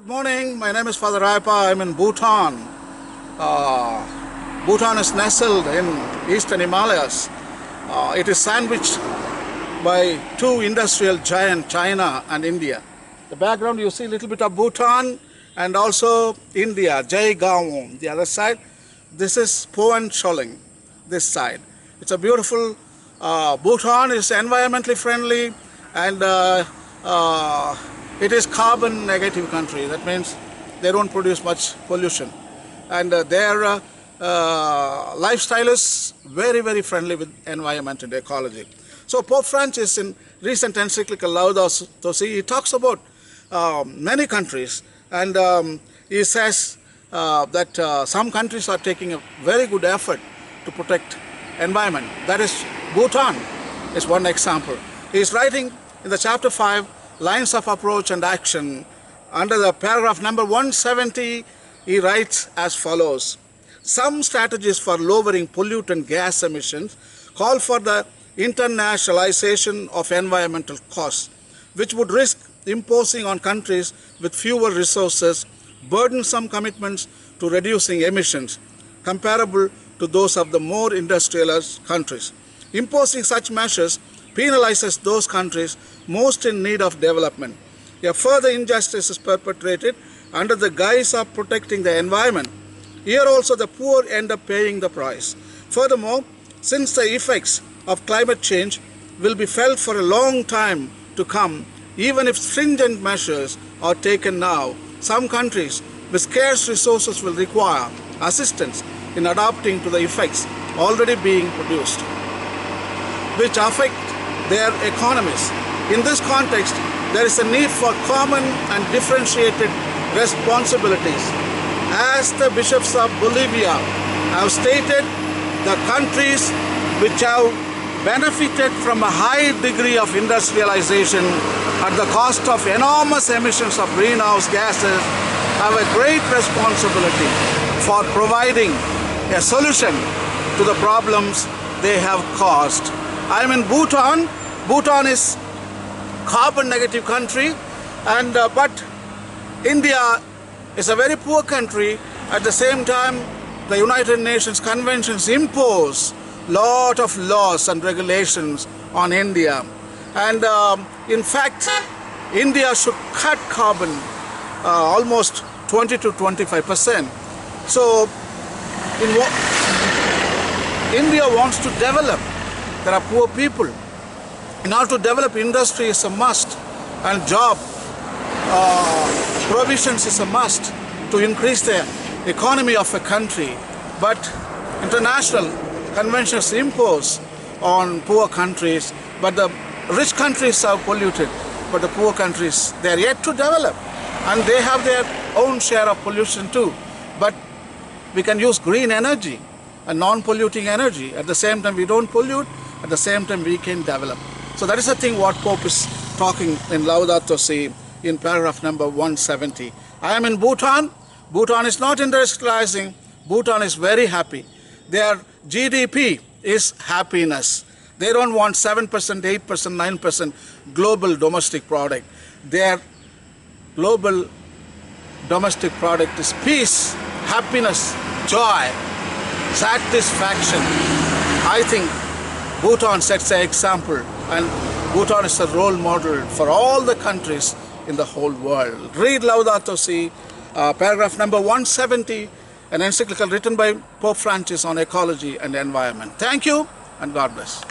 morning. My name is Father Rayappa. I'm in Bhutan. Bhutan is nestled in eastern Himalayas. It is sandwiched by two industrial giants, China and India. The background, you see a little bit of Bhutan and also India, Jaigaon. The other side, this is Poan Choling, this side. It's a beautiful, Bhutan is environmentally friendly, and it is carbon negative country. That means they don't produce much pollution, and their lifestyle is very, very friendly with environment and ecology. So Pope Francis, in recent encyclical Laudato Si, he talks about many countries, and he says that some countries are taking a very good effort to protect environment. That is, Bhutan is one example. He is writing in the chapter 5, Lines of Approach and Action. Under the paragraph number 170, he writes as follows: some strategies for lowering pollutant gas emissions call for the internationalization of environmental costs, which would risk imposing on countries with fewer resources burdensome commitments to reducing emissions comparable to those of the more industrialized countries. Imposing such measures penalizes those countries most in need of development. A further injustice is perpetrated under the guise of protecting the environment. Here also the poor end up paying the price. Furthermore, since the effects of climate change will be felt for a long time to come, even if stringent measures are taken now, some countries with scarce resources will require assistance in adapting to the effects already being produced, which affect their economies. In this context, there is a need for common and differentiated responsibilities. As the bishops of Bolivia have stated, the countries which have benefited from a high degree of industrialization at the cost of enormous emissions of greenhouse gases have a great responsibility for providing a solution to the problems they have caused. I am in Bhutan. Bhutan is carbon negative country, and but India is a very poor country. At the same time, the United Nations conventions impose lot of laws and regulations on India, and in fact India should cut carbon almost 20 to 25%. So India wants to develop. There are poor people. In order to develop, industry is a must, and job provisions is a must to increase the economy of a country. But international conventions impose on poor countries, but the rich countries are polluted, but the poor countries, they are yet to develop, and they have their own share of pollution too. But we can use green energy and non-polluting energy. At the same time, we don't pollute. At the same time, we can develop. So that is the thing what Pope is talking in Laudato Si in paragraph number 170. I am in Bhutan. Bhutan is not industrializing. Bhutan is very happy. Their GDP is happiness. They don't want 7%, 8%, 9% global domestic product. Their global domestic product is peace, happiness, joy, satisfaction. I think Bhutan sets an example, and Bhutan is a role model for all the countries in the whole world. Read Laudato Si, paragraph number 170, an encyclical written by Pope Francis on ecology and environment. Thank you, and God bless.